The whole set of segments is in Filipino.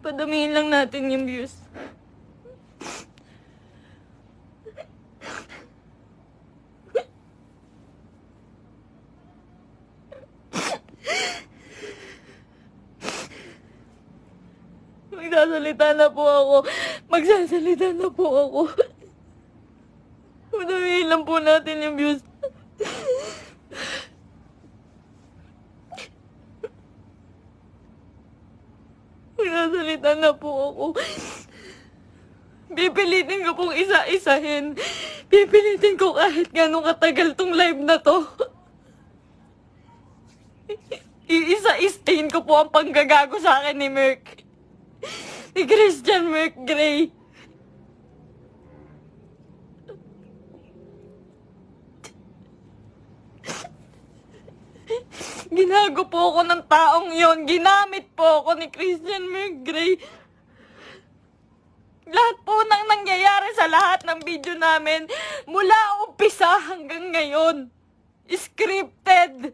Padamihin lang natin yung views. Magsasalita na po ako. Magsasalita na po ako. Padamihin lang po natin yung views. Magsasalita na po ako. Pipilitin ko pong isa-isahin. Pipilitin ko kahit gano'ng katagal tong live na to. Iisa-isahin ko po ang panggagago sa akin ni Merc. Ni Christian Merc Gray. Ginago po ako ng taong yon. Ginamit po ako ni Christian Merc Gray. Lahat po nang nangyayari sa lahat ng video namin, mula umpisa hanggang ngayon, scripted.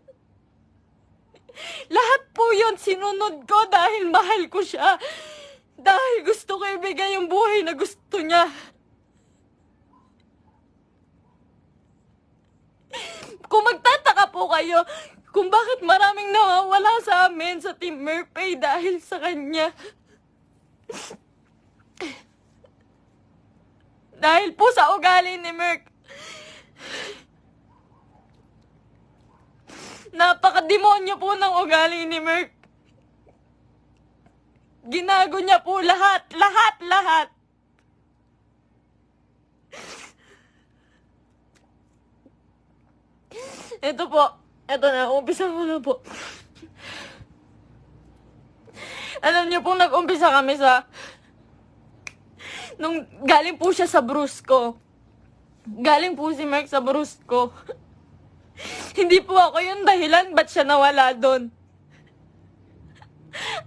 Lahat po yon sinunod ko dahil mahal ko siya. Dahil gusto ko ibigay yung buhay na gusto niya. Kung magtataka po kayo kung bakit maraming nawawala sa amin sa Team Merpay dahil sa kanya. Dahil po sa ugali ni Merc. Napakademonyo po ng ugali ni Merc. Ginago niya po lahat. Ito po. Ito na. Umpisa mo na po. Alam niyo po, nag-umpisa kami sa... Nung galing po siya sa Brusco. Galing po si Merc sa Brusco. Hindi po ako yung dahilan ba't siya nawala doon.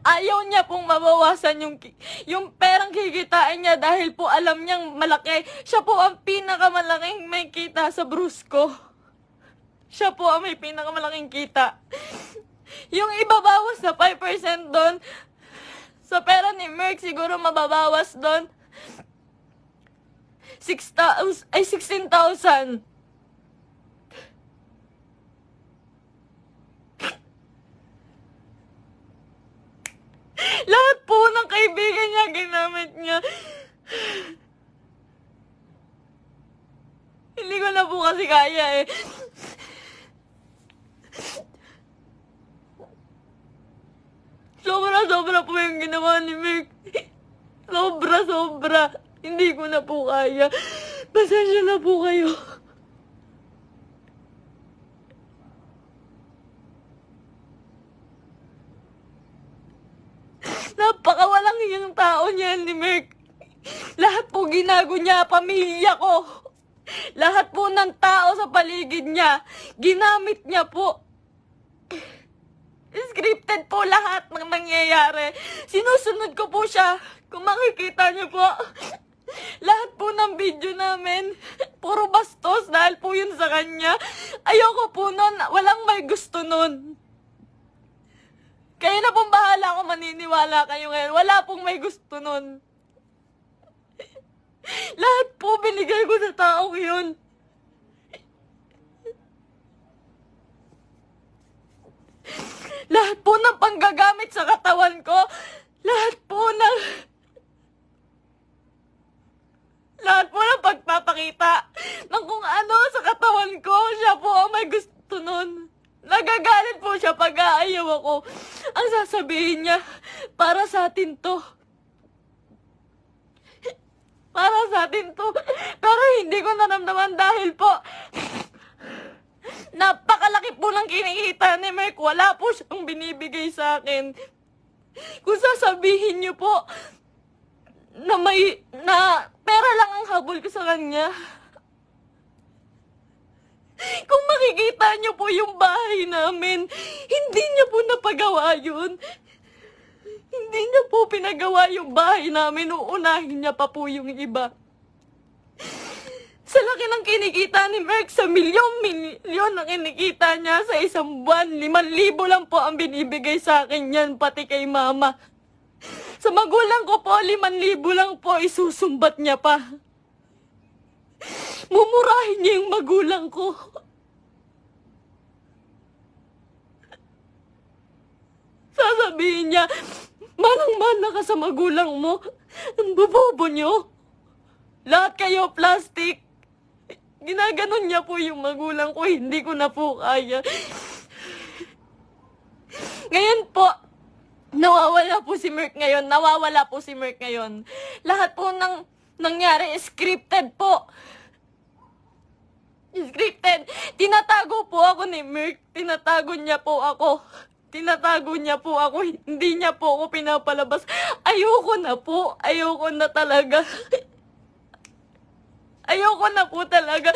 Ayaw niya pong mabawasan yung perang kikitain niya dahil po alam niyang malaki. Siya po ang pinakamalaking may kita sa Brusco. Siya po ang may pinakamalaking kita. Yung ibabawas na 5% doon, sa pera ni Merc siguro mababawas doon 16,000. Lahat po ng kaibigan niya, ginamit niya. Hindi ko na po kasi kaya eh. Sobra po yung ginawa ni Merc. Sobra. Hindi ko na po kaya. Pasensya na po kayo. Napakawalang hiyang tao niya ni Merc. Lahat po ginago niya, pamilya ko. Lahat po ng tao sa paligid niya, ginamit niya po. Scripted po lahat ng nangyayari. Sinusunod ko po siya. Kung makikita niyo po, lahat po ng video namin, puro bastos dahil po yun sa kanya. Ayoko po nun, walang may gusto nun. Kayo na pong bahala kung maniniwala kayo ngayon. Wala pong may gusto nun. Lahat po binigay ko sa taong yun. Lahat po ng panggagamit sa katawan ko, lahat po ng pagpapakita ng kung ano sa katawan ko, siya po ang may gusto nun. Nagagalit po siya pag aayaw ako. Ang sasabihin niya, para sa atin to. Para sa atin to. Pero hindi ko naramdaman dahil po, napakalaki po ng kinikita ni Merc. Wala po siyang binibigay sa akin. Kung sasabihin niyo po na pera lang ang habol ko sa kanya. Kung makikita niyo po yung bahay namin, hindi niya po napagawa yun. Hindi niya po pinagawa yung bahay namin. Uunahin niya pa po yung iba. Sa laki ng kinikita ni Merc, sa milyon ang kinikita niya sa isang buwan. 5,000 lang po ang binibigay sa akin yan, pati kay mama. Sa magulang ko po, 5,000 lang po, isusumbat niya pa. Mumurahin niya yung magulang ko. Sasabihin niya, manang-mana ka sa magulang mo. Ang bobobo niyo. Lahat kayo plastic. Ginaganon niya po yung magulang ko, hindi ko na po kaya. Ngayon po, nawawala po si Merk ngayon. Nawawala po si Merk ngayon. Lahat po ng nangyari, scripted po. Scripted. Tinatago po ako ni Merk. Tinatago niya po ako. Tinatago niya po ako. Hindi niya po ako pinapalabas. Ayoko na po. Ayoko na talaga. Ayoko na po talaga.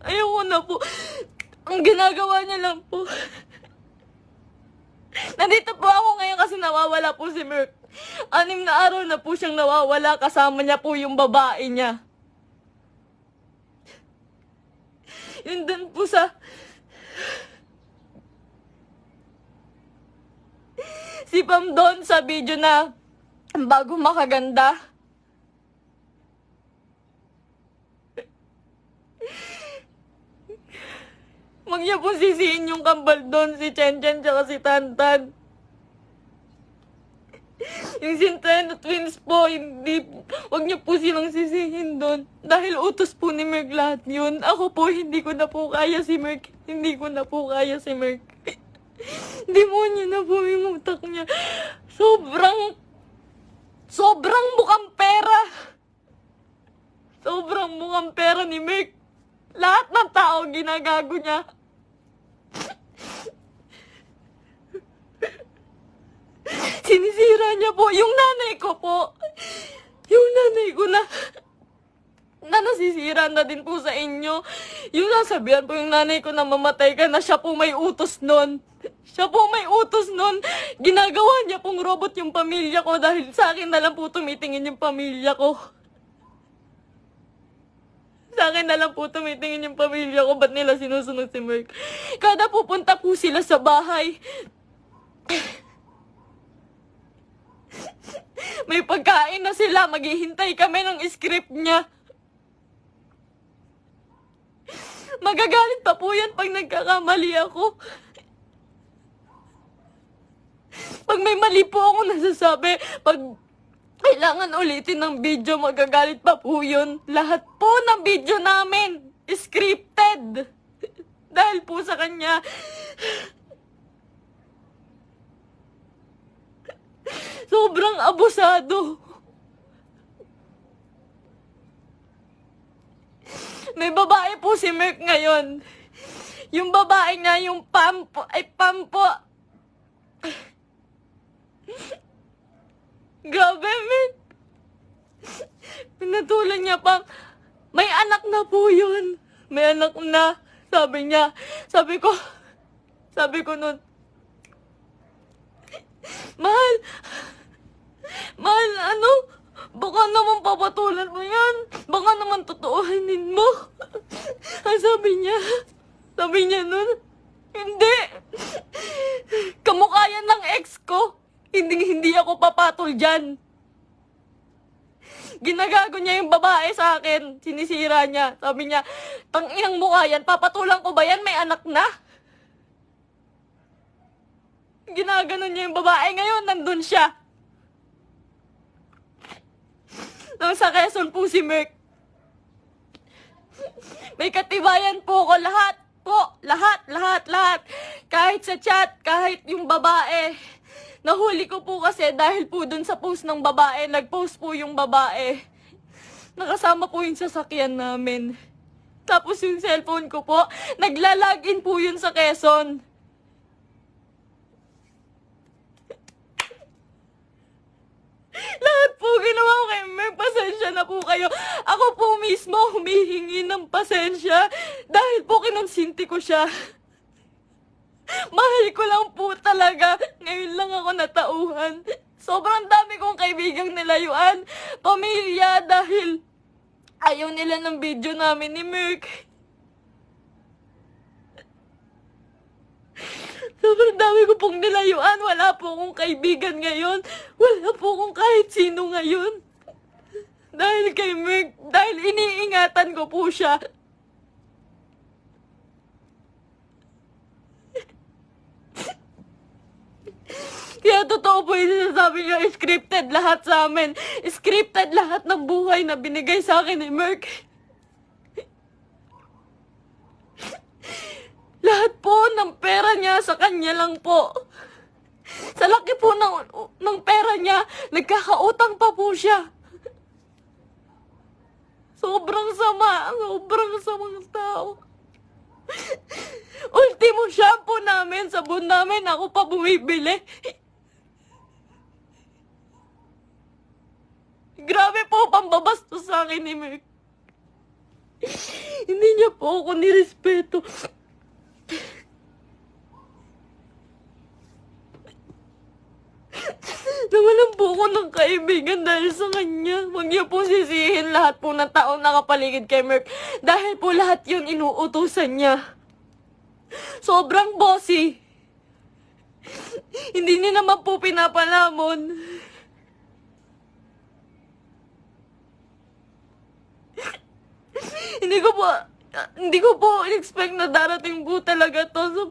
Ayoko na po. Ang ginagawa niya lang po. Nandito po ako ngayon kasi nawawala po si Merk. 6 na araw na po siyang nawawala. Kasama niya po yung babae niya. Yun dun po sa... Si Pam doon sa video na bago makaganda. Huwag niya po sisihin yung kambal doon, si Chen Chen tsaka si Tantan. Yung Sinteno twins po, hindi, huwag niyo po silang sisihin doon. Dahil utos po ni Merk lahat yun. Ako po, hindi ko na po kaya si Merk. Hindi ko na po kaya si Merk. Demonyo na po yung utak niya. Sobrang mukhang pera. Sobrang mukhang pera ni Merk. Lahat ng tao ginagago niya. Sinisira niya po yung nanay ko po. Yung nanay ko na nasisira na din po sa inyo. Yung nasabihan po yung nanay ko na mamatay ka na, siya po may utos nun. Siya po may utos nun. Ginagawa niya pong robot yung pamilya ko dahil sa akin na lang po tumitingin yung pamilya ko. Sa akin na lang po tumitingin yung pamilya ko. Ba't nila sinusunod si Merk? Kada pupunta po sila sa bahay, may pagkain na sila. Maghihintay kami ng script niya. Magagalit pa po yan pag nagkakamali ako. Pag may mali po ako nasasabi, pag kailangan ulitin ng video, magagalit pa po yun. Lahat po ng video namin, scripted. Dahil po sa kanya. Sobrang abusado. May babae po si Merk ngayon. Yung babae niya, yung Pam po. Grabe, men. Pinatulan niya pa. May anak na po yun. May anak na. Sabi niya. Sabi ko nun, Mahal, ano? Baka naman papatulan mo yan. Baka naman totoohanin mo. Ang sabi niya nun, hindi. Kamukha yan ng ex ko. Hindi ako papatol dyan. Ginagago niya yung babae sa akin. Sinisira niya. Sabi niya, tanginang mukha yan. Papatulan ko ba yan? May anak na. Ginaganon niya yung babae. Ngayon, nandun siya. Nang sa Quezon po si Merk. May katibayan po ko. Lahat po. Lahat. Kahit sa chat, kahit yung babae. Nahuli ko po kasi dahil po dun sa post ng babae. Nag-post po yung babae. Nakasama po yung sasakyan namin. Tapos yung cellphone ko po, nagla-login po yun sa Quezon. Lahat po ginawa ko kay Merk. Pasensya na po kayo. Ako po mismo humihingi ng pasensya dahil po kinonsinti ko siya. Mahal ko lang po talaga. Ngayon lang ako natauhan. Sobrang dami kong kaibigang nilayuan. Pamilya dahil ayaw nila ng video namin ni Merk. Sobrang dami ko pong nilayuan. Wala po akong kaibigan ngayon. Wala po akong kahit sino ngayon. Dahil kay Merk, dahil iniingatan ko po siya. Kaya totoo po yung sinasabi niya, scripted lahat sa amin. Scripted lahat ng buhay na binigay sa akin ni Merk. Lahat po ng pera niya sa kanya lang po. Sa laki po ng pera niya, nagkakautang pa po siya. Sobrang sama, sobrang samang tao. Ultimo shampoo namin, sabon namin, ako pa bumibili. Grabe po, pambabastos sa akin ni Merk. Hindi niya po ako nirespeto. Nawalan po ako ng kaibigan dahil sa kanya. Huwag niyo po sisihin lahat po ng taong nakapaligid kay Merk. Dahil po lahat yun inuutusan niya. Sobrang bossy. Hindi niya naman po pinapalamon. Hindi ko po expect na darating po talaga to. So,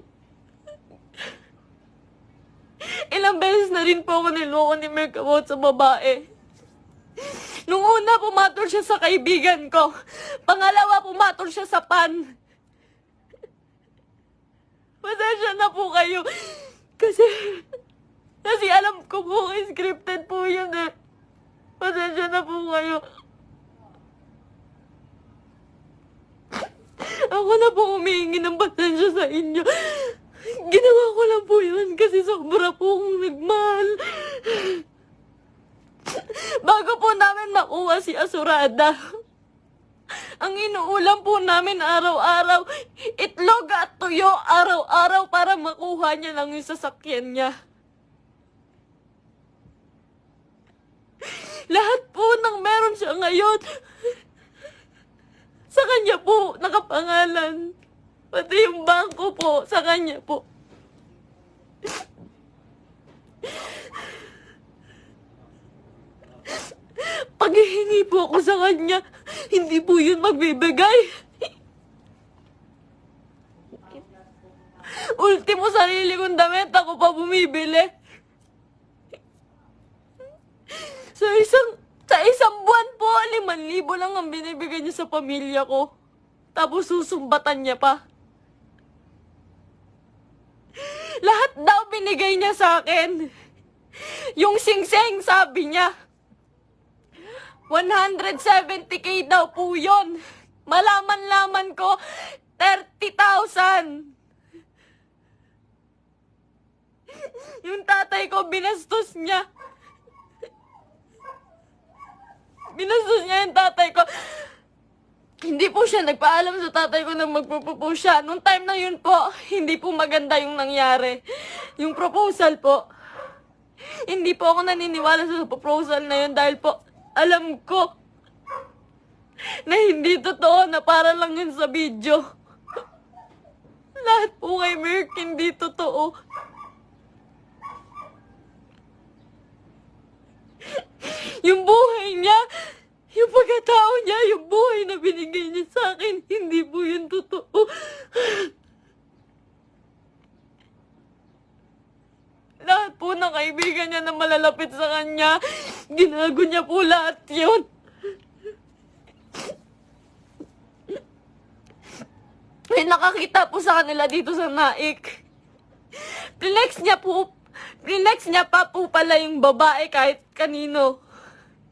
ilang beses na rin po ako niloko ni Merk about sa babae. Nung una, pumatol siya sa kaibigan ko. Pangalawa, pumatol siya sa pan. Pasensya na po kayo. Kasi alam ko po, scripted po yun eh. Pasensya na po kayo. Ako na po humihingi ng pasensya sa inyo. Ginawa ko lang po yun kasi sobra po akong nagmahal. Bago po namin makuha si Asurada, ang inuulam po namin araw-araw, itlog at tuyo araw-araw para makuha niya lang yung sasakyan niya. Lahat po ng meron siya ngayon, sa kanya po nakapangalan. Pati yung bangko po, sa kanya po. Paghihingi po ako sa kanya, hindi po yun magbibigay. Ultimo sarili kong damit, ako pa bumibili. Sa isang buwan po, 5,000 lang ang binibigay niya sa pamilya ko. Tapos susumbatan niya pa. Lahat daw binigay niya sa akin. Yung singseng, sabi niya, 170K daw po yun. Malaman-laman ko, 30,000. Yung tatay ko, binastos niya. Binastos niya yung tatay ko. Hindi po siya nagpaalam sa tatay ko na magpo-propose siya. Nung time na yun po, hindi po maganda yung nangyari. Yung proposal po. Hindi po ako naniniwala sa proposal na yun dahil po alam ko na hindi totoo, na para lang yun sa video. Lahat po kay Merk hindi totoo. Yung buhay niya, yung pagkatao niya, yung buhay na binigay niya sa akin, hindi po yun totoo. Lahat po ng kaibigan niya na malalapit sa kanya, ginago niya po lahat yun. May nakakita po sa kanila dito sa Naik. Flex niya pa po pala yung babae kahit kanino.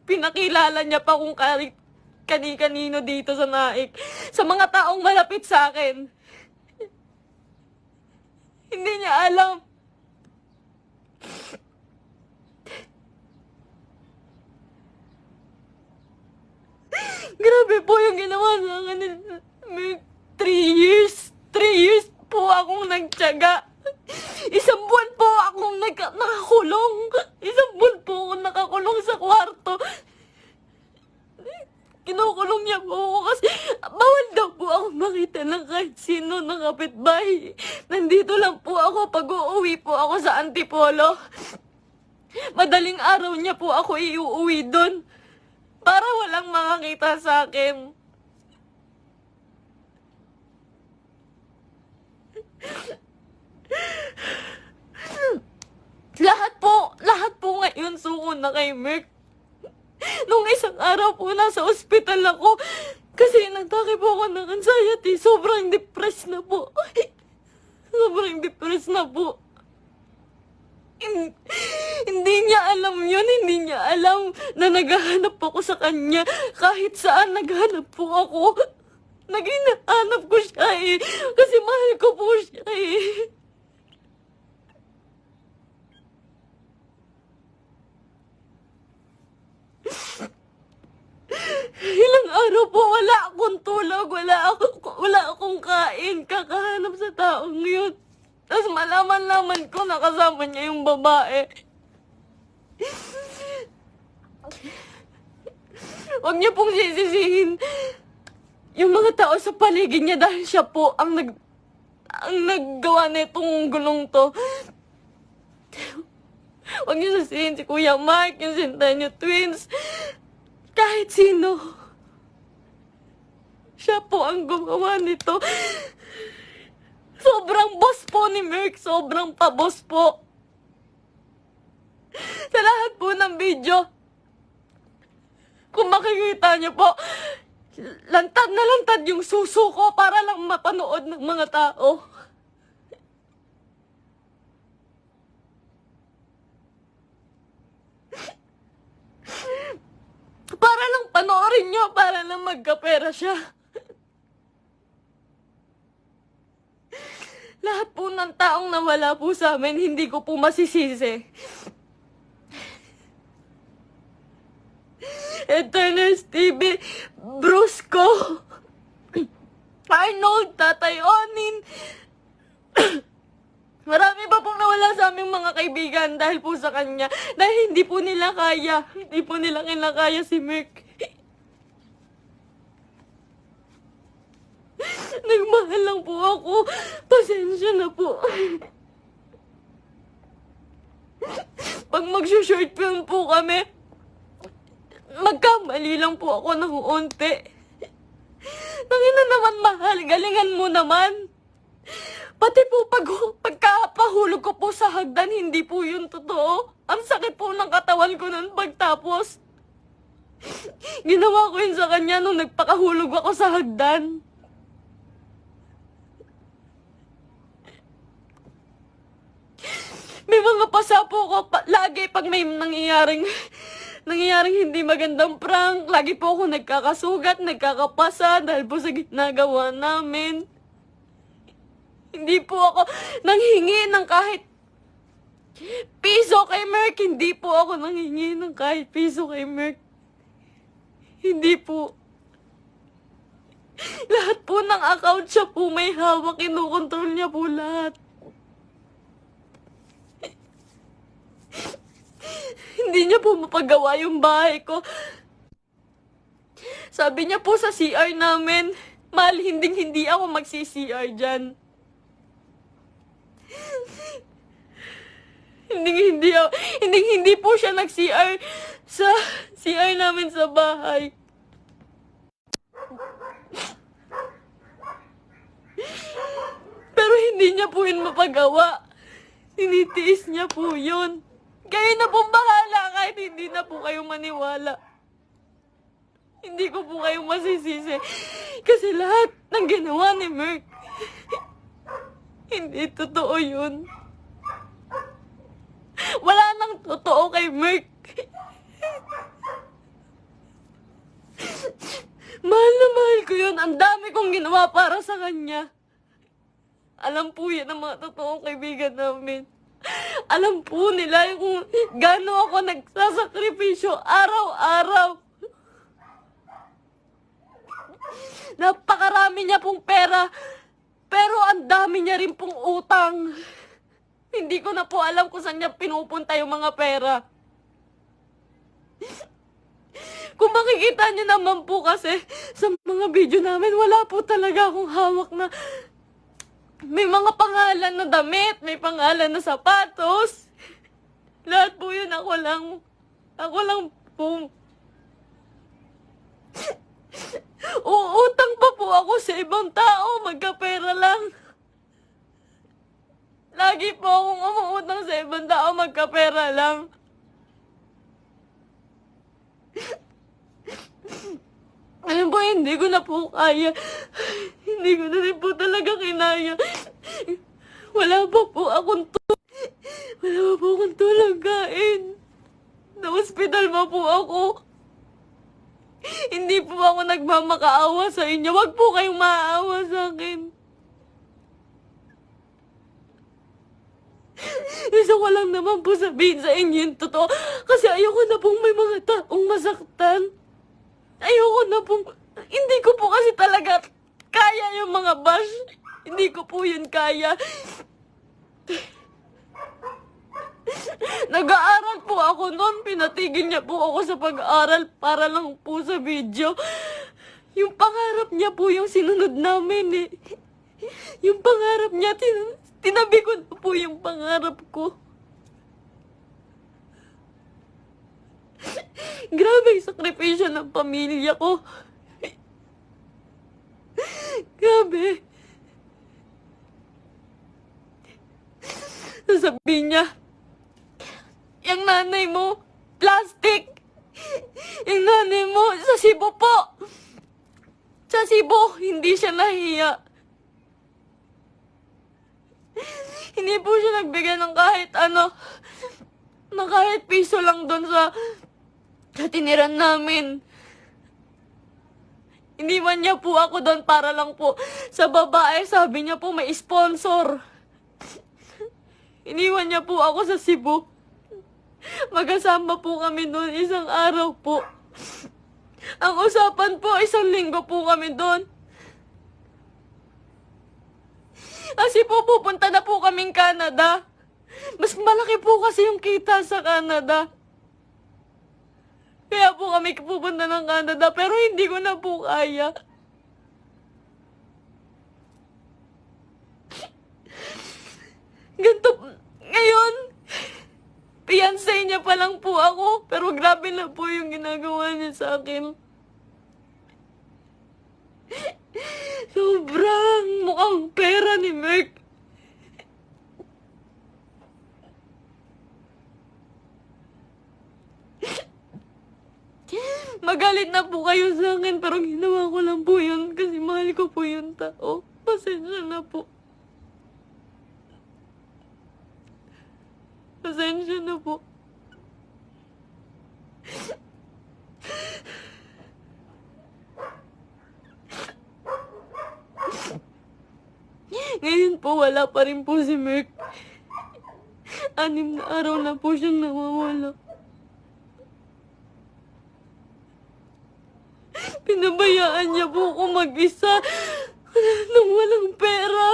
Pinakilala niya pa kung kani-kanino dito sa Naik. Sa mga taong malapit sa akin. Hindi niya alam. Grabe po yung ginawa sa akin. 3 years. 3 years po akong nagtiyaga. Isang buwan po akong nakakulong. Isang buwan po akong nakakulong sa kwarto. Kinukulong niya po ako kasi bawal daw po ako makita ng kahit sino ng kapitbahay Nandito lang po ako pag uuwi po ako sa Antipolo. Madaling araw niya po ako iuuwi doon para walang makakita sa akin. Lahat po ngayon suko na kay Merk. Nung isang araw po nasa ospital ako kasi nagtake po ako ng anxiety. Sobrang depressed na po. Sobrang depressed na po. Hindi niya alam yun. Hindi niya alam na naghahanap ako sa kanya. Kahit saan naghahanap po ako. Naghahanap ko siya eh. Kasi mahal ko po siya eh. Ilang araw po wala akong tulog, wala akong kain, kakahanap sa taong yun. Tapos malaman-laman ko na kasama niya yung babae. Huwag niyo pong sisisihin yung mga tao sa paligid niya dahil siya po ang naggawa nitong gulong to. Huwag niyo sisisihin si Kuya Mark, yung Centennial Twins. Kahit sino. Siya po ang gumawa nito. Sobrang boss po ni Merk. Sobrang pa-boss po. Sa lahat po ng video, kung makikita niyo po, lantad na lantad yung suso ko para lang mapanood ng mga tao. Para lang panoorin niyo, para lang magkapera siya. Lahat po ng taong nawala po sa amin, hindi ko po masisisi. Eternals TV, Brusco, Arnold, Tatay Onin. Marami pa pong nawala sa aming mga kaibigan dahil po sa kanya. Dahil hindi po nila kaya. Hindi po nila kinakaya si Merk. Nagmahal lang po ako. Pasensya na po. Pag mag-short film po kami, magkamali lang po ako ng unti. Tangina naman, mahal. Galingan mo naman. Pati po pagkapahulog ko po sa hagdan, hindi po yun totoo. Ang sakit po ng katawan ko nun pagtapos. Ginawa ko yun sa kanya nung nagpakahulog ako sa hagdan. May mga pasa po ko lagi pag may nangyayaring hindi magandang prank. Lagi po ako nagkakasugat, nagkakapasa dahil po sa ginagawa namin. Hindi po ako nanghingi ng kahit piso kay Merk. Hindi po ako nanghingi ng kahit piso kay Merk. Hindi po. Lahat po ng account siya po may hawak. Kinukontrol niya po lahat. Hindi niya po mapagawa yung bahay ko. Sabi niya po sa CR namin, mahal, hindi ako magsi-CR dyan. Hindi po siya nag-CR sa CR namin sa bahay. Pero hindi niya po yun mapagawa. Tinitiis niya po yun. Kayo na pong bahala kahit hindi na po kayo maniwala. Hindi ko po kayo masisisi. Kasi lahat ng ginawa ni Merk, hindi totoo yun. Wala nang totoo kay Merk. Mahal na mahal ko yun. Ang dami kong ginawa para sa kanya. Alam po yan ang mga totoong kaibigan namin. Alam po nila kung gaano ako nagsasakripisyo araw-araw. Napakarami niya pong pera, pero ang dami niya rin pong utang. Hindi ko na po alam kung saan niya pinupunta yung mga pera. Kung makikita niyo naman po kasi sa mga video namin, wala po talaga akong hawak na May mga pangalan na damit, may pangalan na sapatos. Lahat po yun ako lang po. Uutang pa po ako sa ibang tao, magkapera lang. Lagi po akong umuutang sa ibang tao, magkapera lang. Ayun po, hindi ko na po kaya. Hindi ko na rin po talaga kinaya. Wala pa po akong tulog kain. Sa ospital pa po ako. Hindi po ako nagmamakaawa sa inyo. Wag po kayong maaawa sa akin. Gusto ko lang naman po sabihin sa inyo yung totoo. Kasi ayoko na pong may mga taong masaktan. Ayoko na pong... Hindi ko po kasi talaga kaya yung mga bash. Hindi ko po yun kaya. Nag-aaral po ako noon. Pinatigil niya po ako sa pag-aaral para lang po sa video. Yung pangarap niya po yung sinunod namin eh. Yung pangarap niya, tinabi ko na po yung pangarap ko. Grabe yung sakripisyo ng pamilya ko. Grabe. Sasabihin niya, yung nanay mo, plastic. Yung nanay mo, sa Cebu po. Sa Cebu, hindi siya nahiya. Hindi po siya nagbigay ng kahit ano, ng kahit piso lang doon sa tiniran namin. Iniwan niya po ako doon para lang po sa babae. Sabi niya po may sponsor. Iniwan niya po ako sa Cebu. Magkasama po kami doon isang araw po. Ang usapan po, 1 linggo po kami doon. Kasi po pupunta na po kaming Canada. Mas malaki po kasi yung kita sa Canada. Kaya po kami pupunta ng Canada, pero hindi ko na po kaya. Ganito, ngayon, fiancé niya pa lang po ako, pero grabe na po yung ginagawa niya sa akin. Sobrang mukhang pera ni Merk. Magalit na po kayo sa akin, pero ginawa ko lang po yun kasi mahal ko po yung tao. Pasensya na po. Pasensya na po. Ngayon po, wala pa rin po si Merk. 6 na araw na po siyang nawawala. Pinabayaan niya po ako mag-isa nang walang pera.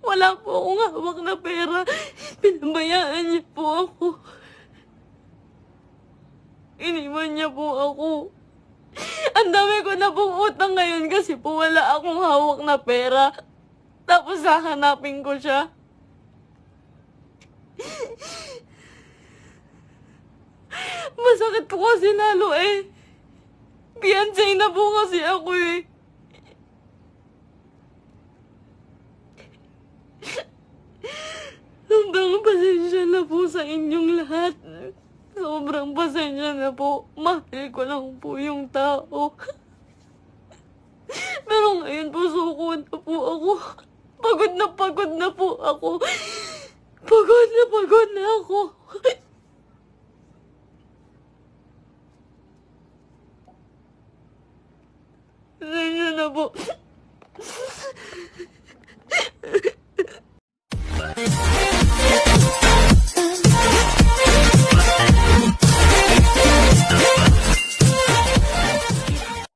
Wala po akong hawak na pera. Pinabayaan niya po ako. Iniwan niya po ako. Ang dami ko na pong utang ngayon kasi po wala akong hawak na pera. Tapos hahanapin ko siya. Masakit po kasi lalo eh. Fiancé na po kasi ako eh. Sobrang pasensya na po sa inyong lahat. Sobrang pasensya na po. Mahal ko lang po yung tao. Pero ngayon po suko na po ako. Pagod na po ako. Pagod na ako.